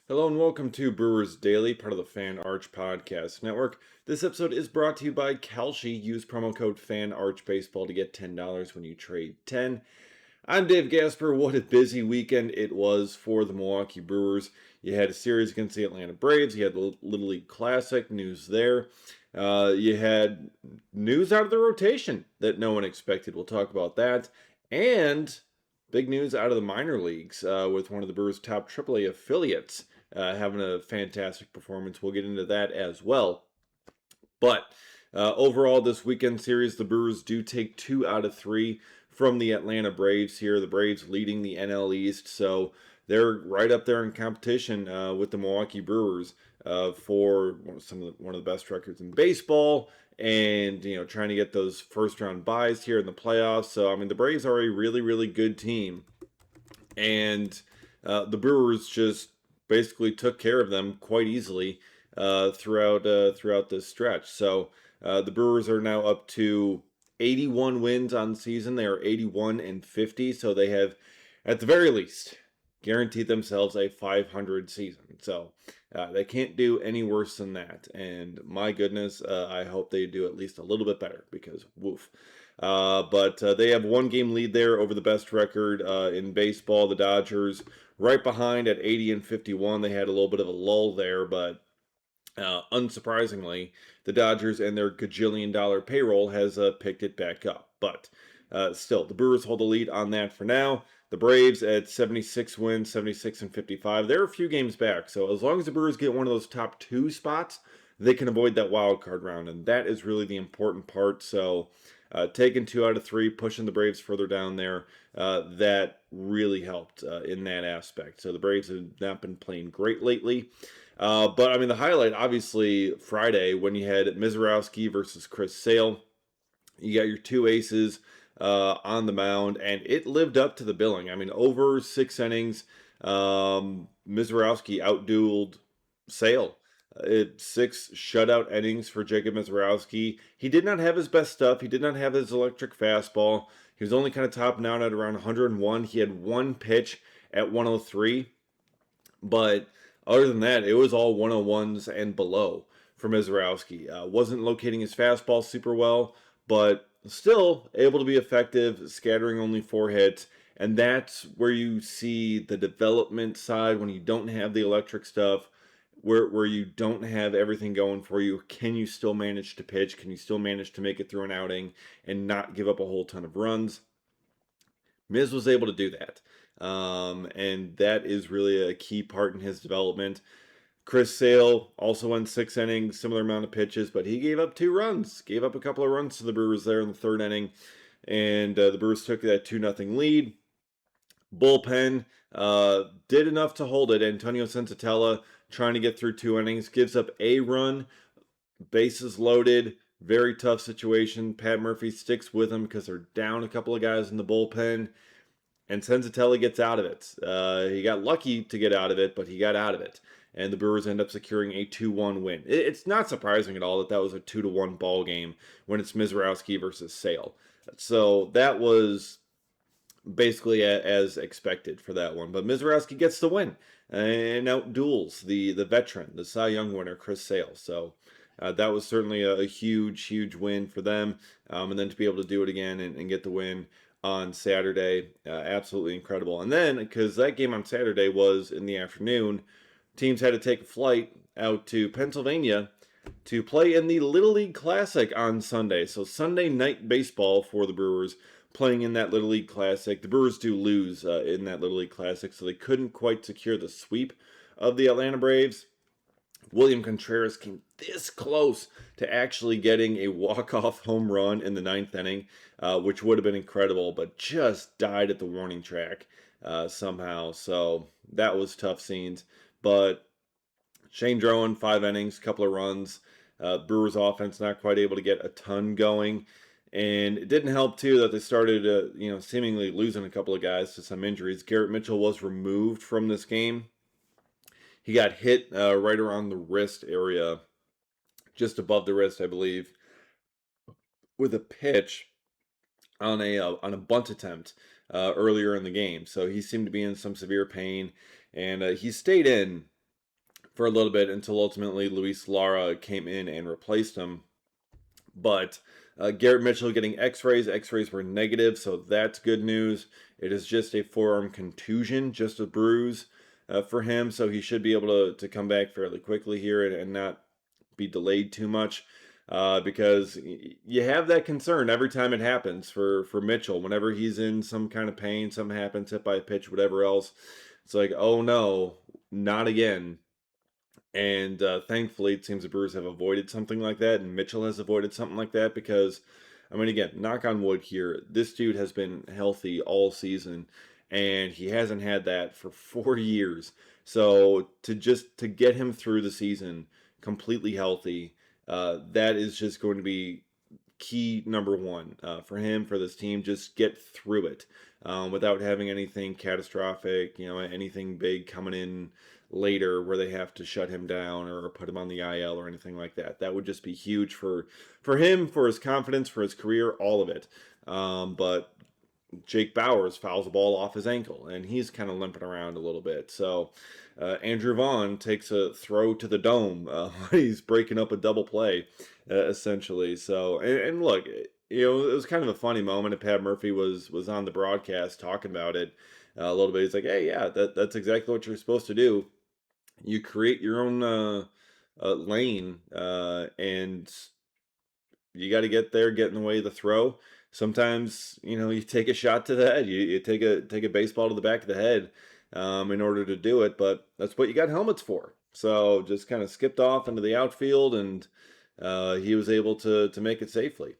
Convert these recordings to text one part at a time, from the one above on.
Hello and welcome to Brewers Daily, part of the Fan Arch Podcast Network. This episode is brought to you by Kalshi. Use promo code FANARCHBASEBALL to get $10 when you trade 10. I'm Dave Gasper. What a busy weekend it was for the Milwaukee Brewers. You had a series against the Atlanta Braves. You had the Little League Classic news there. You had news out of the rotation that no one expected. We'll talk about that. And big news out of the minor leagues with one of the Brewers' top AAA affiliates having a fantastic performance. We'll get into that as well. But overall, this weekend series, the Brewers do take 2 out of 3 from the Atlanta Braves here. The Braves leading the NL East, so they're right up there in competition with the Milwaukee Brewers for one of the best records in baseball, and trying to get those first round byes here in the playoffs. So I mean, the Braves are a really really good team, and the Brewers just basically took care of them quite easily throughout this stretch. So the Brewers are now up to 81 wins on the season. They are 81-50, so they have, at the very least, guaranteed themselves a 500 season. So they can't do any worse than that. And my goodness, I hope they do at least a little bit better because woof. But they have one game lead there over the best record in baseball, the Dodgers, right behind at 80-51. They had a little bit of a lull there, but unsurprisingly, the Dodgers and their gajillion-dollar payroll has picked it back up. But still, the Brewers hold the lead on that for now. The Braves at 76 wins, 76-55. They're a few games back, so as long as the Brewers get one of those top 2 spots, they can avoid that wild card round, and that is really the important part. So taking 2 out of 3, pushing the Braves further down there, that really helped in that aspect. So the Braves have not been playing great lately. But I mean, the highlight, obviously, Friday when you had Mizorowski versus Chris Sale. You got your 2 aces on the mound, and it lived up to the billing. I mean, over 6 innings, Mizorowski outdueled Sale. 6 shutout innings for Jacob Mizorowski. He did not have his best stuff. He did not have his electric fastball. He was only kind of topping out at around 101. He had one pitch at 103, but other than that, it was all 101s and below for Mizorowski. Wasn't locating his fastball super well, but still able to be effective, scattering only 4 hits. And that's where you see the development side when you don't have the electric stuff, where you don't have everything going for you. Can you still manage to pitch? Can you still manage to make it through an outing and not give up a whole ton of runs? Miz was able to do that. And that is really a key part in his development. Chris Sale also went 6 innings, similar amount of pitches, but he gave up 2 runs. Gave up a couple of runs to the Brewers there in the 3rd inning. And the Brewers took that 2-0 lead. Bullpen did enough to hold it. Antonio Sensatella trying to get through 2 innings, gives up a run, bases loaded, very tough situation. Pat Murphy sticks with him because they're down a couple of guys in the bullpen, and Sensatella gets out of it. He got lucky to get out of it, but he got out of it. And the Brewers end up securing a 2-1 win. It's not surprising at all that that was a 2-1 ball game when it's Mizorowski versus Sale. So that was basically as expected for that one. But Mizorowski gets the win and outduels the veteran, the Cy Young winner, Chris Sale. So that was certainly a huge win for them. And then to be able to do it again and get the win on Saturday, absolutely incredible. And then, because that game on Saturday was in the afternoon, teams had to take a flight out to Pennsylvania to play in the Little League Classic on Sunday. So Sunday night baseball for the Brewers, playing in that Little League Classic. The Brewers do lose in that Little League Classic, so they couldn't quite secure the sweep of the Atlanta Braves. William Contreras came this close to actually getting a walk-off home run in the 9th inning, which would have been incredible, but just died at the warning track somehow. So that was tough scenes. But Shane Drowan, 5 innings, couple of runs. Brewers offense not quite able to get a ton going. And it didn't help, too, that they started, seemingly losing a couple of guys to some injuries. Garrett Mitchell was removed from this game. He got hit right around the wrist area, just above the wrist, I believe, with a pitch on a bunt attempt earlier in the game. So he seemed to be in some severe pain, and he stayed in for a little bit until ultimately Luis Lara came in and replaced him. But Garrett Mitchell getting x-rays. X-rays were negative, so that's good news. It is just a forearm contusion, just a bruise for him, so he should be able to come back fairly quickly here and not be delayed too much. Because you have that concern every time it happens for Mitchell. Whenever he's in some kind of pain, something happens, hit by a pitch, whatever else, it's like, oh no, not again. And thankfully, it seems the Brewers have avoided something like that, and Mitchell has avoided something like that because, I mean, again, knock on wood here, this dude has been healthy all season, and he hasn't had that for 4 years. So to get him through the season completely healthy, that is just going to be key number one for him, for this team. Just get through it without having anything catastrophic, anything big coming in later where they have to shut him down or put him on the IL or anything like that. That would just be huge for him, for his confidence, for his career, all of it. But Jake Bauers fouls the ball off his ankle, and he's kind of limping around a little bit. So Andrew Vaughn takes a throw to the dome. He's breaking up a double play, essentially. So, and look, it was kind of a funny moment. And Pat Murphy was on the broadcast talking about it a little bit. He's like, "Hey, yeah, that's exactly what you're supposed to do. You create your own lane, and you got to get there, get in the way of the throw. Sometimes, you take a shot to the head. You take a baseball to the back of the head in order to do it. But that's what you got helmets for. So just kind of skipped off into the outfield, and he was able to make it safely.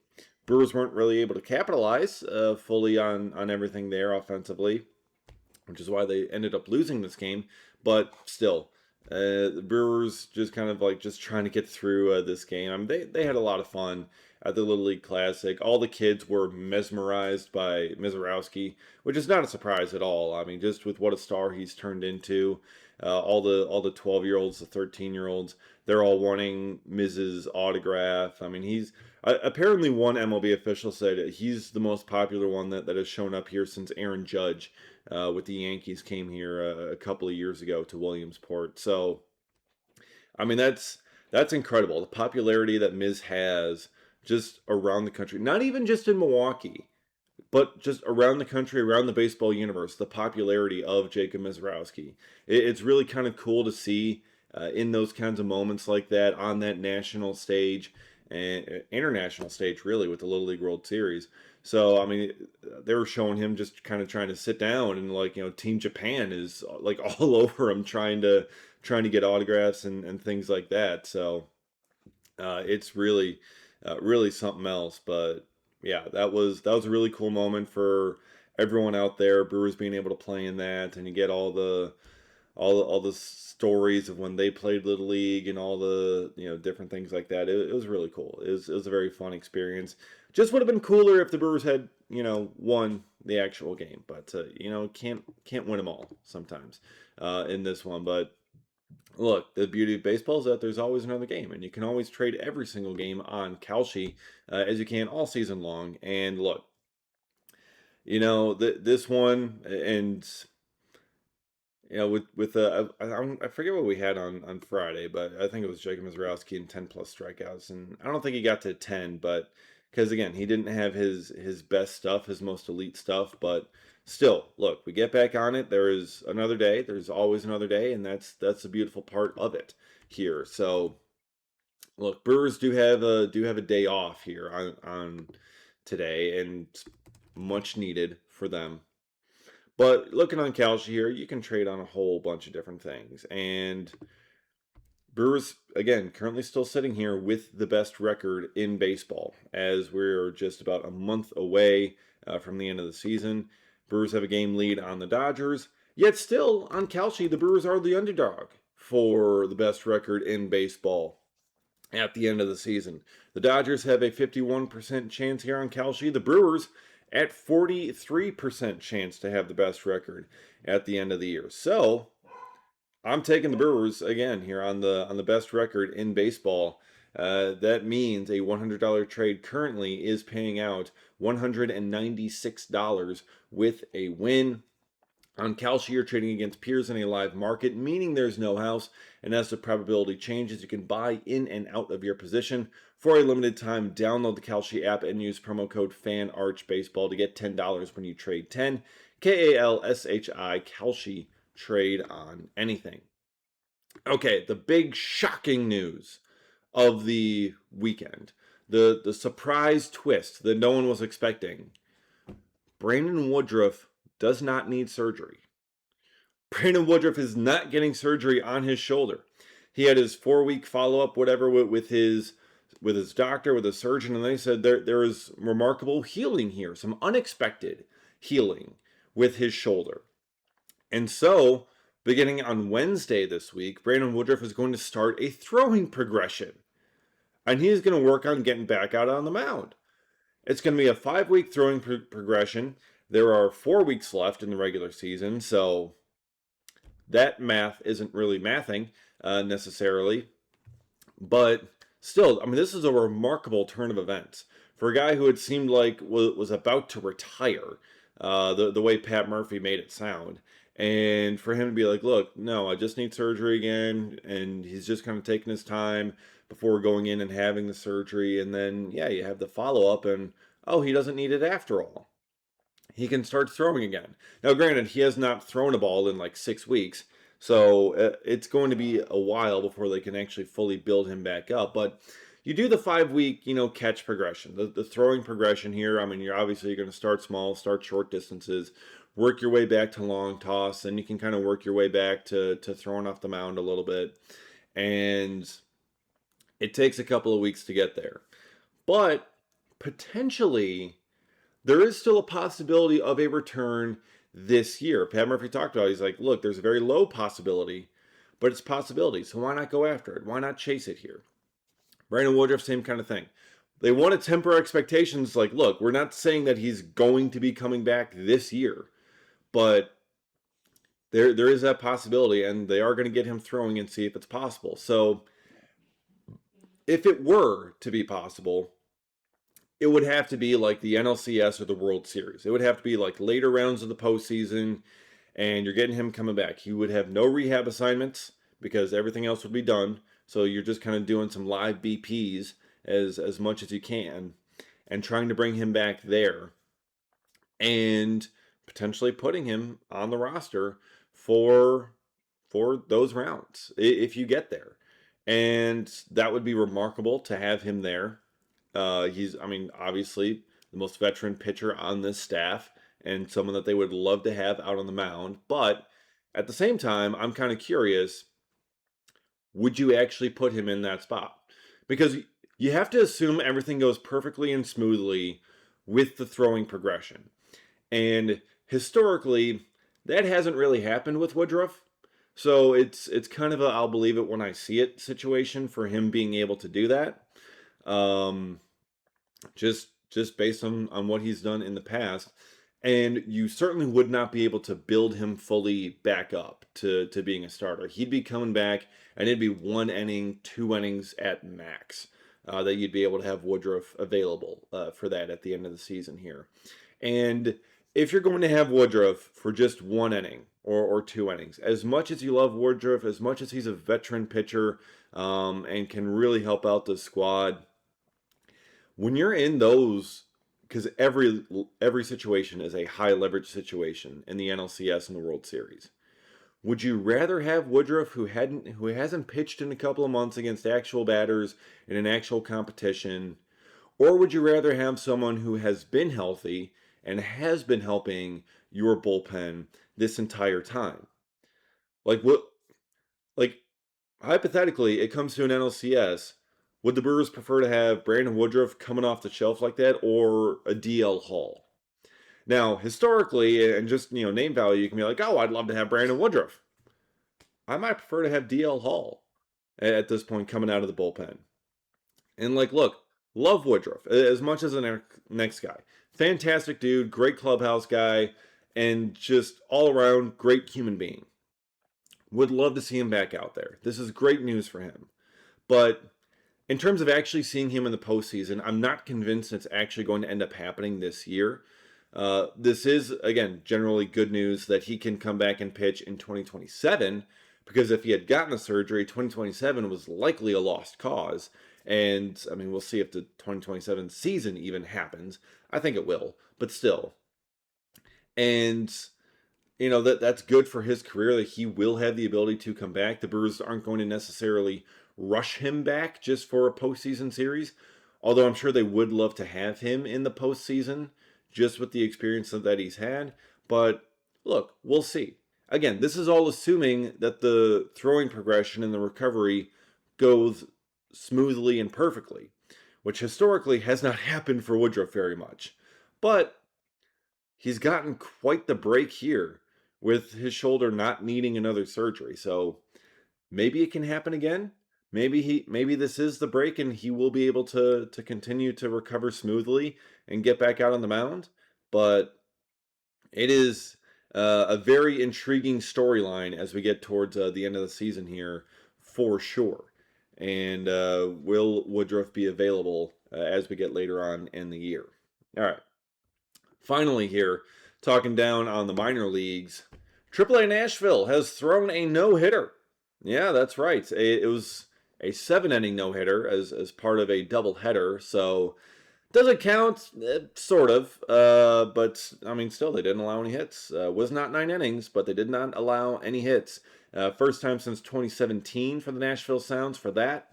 Brewers weren't really able to capitalize fully on everything there offensively, which is why they ended up losing this game. But still, the Brewers just kind of like just trying to get through this game. I mean, they had a lot of fun at the Little League Classic. All the kids were mesmerized by Mizorowski, which is not a surprise at all. I mean, just with what a star he's turned into, all the 12-year-olds, the 13-year-olds, they're all wanting Miz's autograph. I mean, he's apparently one MLB official said he's the most popular one that has shown up here since Aaron Judge with the Yankees came here a couple of years ago to Williamsport. So, I mean, that's incredible. The popularity that Miz has just around the country, not even just in Milwaukee, but just around the country, around the baseball universe, the popularity of Jacob Mizorowski. It's really kind of cool to see in those kinds of moments like that on that national stage and international stage, really, with the Little League World Series. So, I mean, they were showing him just kind of trying to sit down, and like, Team Japan is like all over him trying to get autographs and things like that. So, it's really something else. But yeah, that was a really cool moment for everyone out there. Brewers being able to play in that, and you get all the stories of when they played Little League and all the different things like that. It was really cool. It was a very fun experience. Just would have been cooler if the Brewers had won the actual game, but can't win them all sometimes in this one. But look, the beauty of baseball is that there's always another game, and you can always trade every single game on Kalshi as you can all season long. And look, this one, and with I forget what we had on Friday, but I think it was Jacob Mizorowski and 10 plus strikeouts, and I don't think he got to 10, but because again he didn't have his best stuff, his most elite stuff, but still, look, we get back on it. There is another day. There's always another day, and that's the beautiful part of it here. So look, Brewers do have a day off here on today, and much needed for them. But looking on Kalshi here, you can trade on a whole bunch of different things. And Brewers, again, currently still sitting here with the best record in baseball, as we're just about a month away from the end of the season. Brewers have a game lead on the Dodgers. Yet still, on Kalshi, the Brewers are the underdog for the best record in baseball at the end of the season. The Dodgers have a 51% chance here on Kalshi. The Brewers at 43% chance to have the best record at the end of the year. So I'm taking the Brewers again here on the best record in baseball. That means a $100 trade currently is paying out $196 with a win. On Kalshi, you're trading against peers in a live market, meaning there's no house, and as the probability changes, you can buy in and out of your position. For a limited time, download the Kalshi app and use promo code FANARCHBASEBALL to get $10 when you trade 10, KALSHI, Kalshi, trade on anything. Okay, the big shocking news of the weekend, the surprise twist that no one was expecting. Brandon Woodruff does not need surgery. Brandon Woodruff is not getting surgery on his shoulder. He had his 4-week follow-up, whatever, with his doctor, with his surgeon, and they said there is remarkable healing here, some unexpected healing with his shoulder. And so, beginning on Wednesday this week, Brandon Woodruff is going to start a throwing progression. And he's going to work on getting back out on the mound. It's going to be a 5-week throwing progression. There are 4 weeks left in the regular season, so that math isn't really mathing necessarily. But still, I mean, this is a remarkable turn of events for a guy who it seemed like was about to retire, the way Pat Murphy made it sound. And for him to be like, look, no, I just need surgery again. And he's just kind of taking his time before going in and having the surgery. And then, yeah, you have the follow up, and oh, he doesn't need it after all. He can start throwing again. Now, granted, he has not thrown a ball in like 6 weeks. So it's going to be a while before they can actually fully build him back up. But you do the 5-week, catch progression, the throwing progression here. I mean, you're obviously going to start small, start short distances, work your way back to long toss, and you can kind of work your way back to throwing off the mound a little bit. And it takes a couple of weeks to get there. But potentially, there is still a possibility of a return this year. Pat Murphy talked about it. He's like, look, there's a very low possibility, but it's a possibility. So why not go after it? Why not chase it here? Brandon Woodruff, same kind of thing. They want to temper expectations. Like, look, we're not saying that he's going to be coming back this year, but there is that possibility, and they are going to get him throwing and see if it's possible. So if it were to be possible, it would have to be like the NLCS or the World Series. It would have to be like later rounds of the postseason, and you're getting him coming back. He would have no rehab assignments because everything else would be done. So you're just kind of doing some live BPs as much as you can and trying to bring him back there and potentially putting him on the roster for those rounds if you get there. And that would be remarkable to have him there. He's, I mean, obviously the most veteran pitcher on this staff and someone that they would love to have out on the mound. But at the same time, I'm kind of curious, would you actually put him in that spot? Because you have to assume everything goes perfectly and smoothly with the throwing progression. And historically, that hasn't really happened with Woodruff. So it's kind of a I'll believe it when I see it situation for him being able to do that. Just based on what he's done in the past. And you certainly would not be able to build him fully back up to being a starter. He'd be coming back, and it'd be 1 inning, 2 innings at max that you'd be able to have Woodruff available for that at the end of the season here. And if you're going to have Woodruff for just 1 inning or 2 innings, as much as you love Woodruff, as much as he's a veteran pitcher and can really help out the squad, when you're in those, because every situation is a high leverage situation in the NLCS and the World Series. Would you rather have Woodruff, who hasn't pitched in a couple of months against actual batters in an actual competition, or would you rather have someone who has been healthy and has been helping your bullpen this entire time? Like what? Like hypothetically, it comes to an NLCS. Would the Brewers prefer to have Brandon Woodruff coming off the shelf like that or a DL Hall? Now, historically, and just name value, you can be like, oh, I'd love to have Brandon Woodruff. I might prefer to have DL Hall at this point coming out of the bullpen. And look, love Woodruff as much as the next guy. Fantastic dude, great clubhouse guy, and just all around great human being. Would love to see him back out there. This is great news for him. But in terms of actually seeing him in the postseason, I'm not convinced it's actually going to end up happening this year. This is, again, generally good news that he can come back and pitch in 2027, because if he had gotten the surgery, 2027 was likely a lost cause. And, I mean, we'll see if the 2027 season even happens. I think it will, but still. And that's good for his career, that he will have the ability to come back. The Brewers aren't going to necessarily rush him back just for a postseason series, although I'm sure they would love to have him in the postseason just with the experience that he's had. But look, we'll see. Again, this is all assuming that the throwing progression and the recovery goes smoothly and perfectly, which historically has not happened for Woodruff very much. But he's gotten quite the break here with his shoulder not needing another surgery. So maybe it can happen again. Maybe this is the break and he will be able to continue to recover smoothly and get back out on the mound. But it is a very intriguing storyline as we get towards the end of the season here, for sure. And will Woodruff be available as we get later on in the year? All right. Finally, here, talking down on the minor leagues, AAA Nashville has thrown a no-hitter. Yeah, that's right. It was a 7-inning no-hitter as part of a doubleheader, so doesn't count, sort of. But I mean, still, they didn't allow any hits. Was not 9 innings, but they did not allow any hits. First time since 2017 for the Nashville Sounds for that.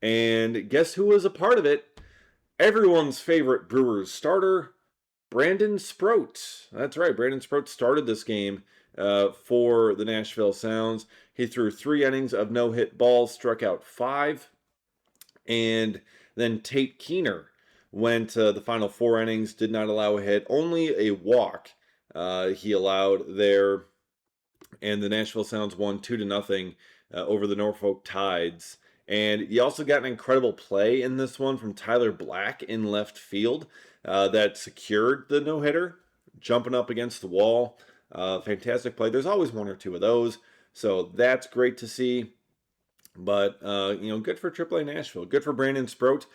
And guess who was a part of it? Everyone's favorite Brewers starter, Brandon Sproat. That's right. Brandon Sproat started this game for the Nashville Sounds. He threw 3 innings of no-hit balls, struck out 5. And then Tate Keener went the final 4 innings, did not allow a hit, only a walk he allowed there. And the Nashville Sounds won 2-0 over the Norfolk Tides. And you also got an incredible play in this one from Tyler Black in left field that secured the no-hitter, jumping up against the wall. Fantastic play. There's always 1 or 2 of those, so that's great to see. But, good for AAA Nashville. Good for Brandon Sproat.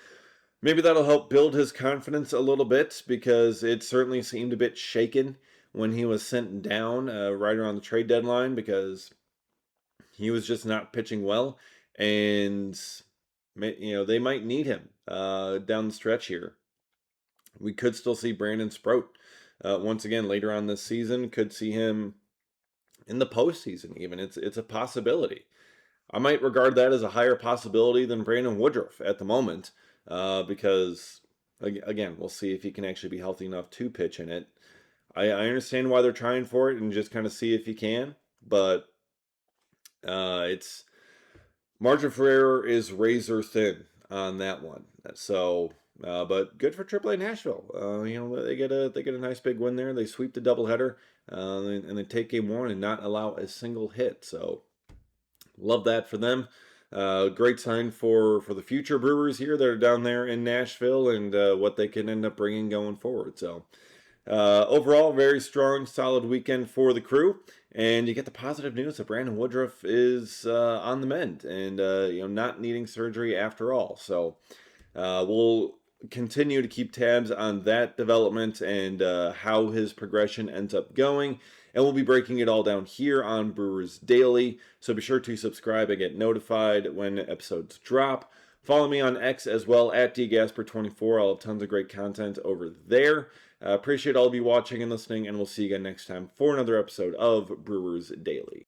Maybe that'll help build his confidence a little bit, because it certainly seemed a bit shaken when he was sent down right around the trade deadline, because he was just not pitching well. And, they might need him down the stretch here. We could still see Brandon Sproat once again later on this season. Could see him in the postseason even. It's a possibility. I might regard that as a higher possibility than Brandon Woodruff at the moment, because again, we'll see if he can actually be healthy enough to pitch in it. I understand why they're trying for it and just kind of see if he can, but it's margin for error is razor thin on that one. So, but good for AAA Nashville. They get a nice big win there. They sweep the doubleheader, and they take game 1 and not allow a single hit. So, love that for them. Great sign for the future Brewers here that are down there in Nashville, and what they can end up bringing going forward. So, overall, very strong, solid weekend for the Crew. And you get the positive news that Brandon Woodruff is on the mend and not needing surgery after all. So we'll continue to keep tabs on that development and how his progression ends up going. And we'll be breaking it all down here on Brewers Daily. So be sure to subscribe and get notified when episodes drop. Follow me on X as well, at dgasper24. I'll have tons of great content over there. Appreciate all of you watching and listening, and we'll see you again next time for another episode of Brewers Daily.